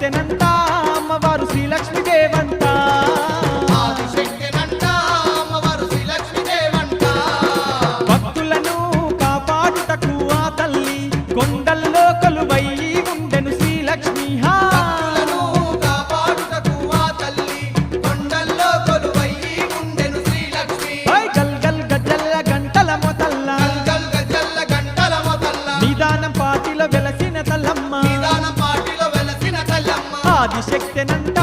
ఆదిశక్తెనంట అమ్మవారు శ్రీలక్ష్మి దేవంట ఆదిశక్తెనంట అమ్మవారు శ్రీలక్ష్మి దేవంట భక్తులను కాపాడుటకు ఆ తల్లి కొండల్లో కొలువై ఉండెను శ్రీలక్ష్మి భక్తులను కాపాడుటకు ఆ తల్లి కొండల్లో కొలువై ఉండెను శ్రీలక్ష్మి గల్ గల్ గజల్ల గంటల మొదల్ల గల్ గజల్ల గంటల మొదల్ల నిదానం పాటిలో వెలసిన తల్లమ్మ నిదానం పాటిలో వెలసిన తల్లమ్మ ఆదిశక్తెనంట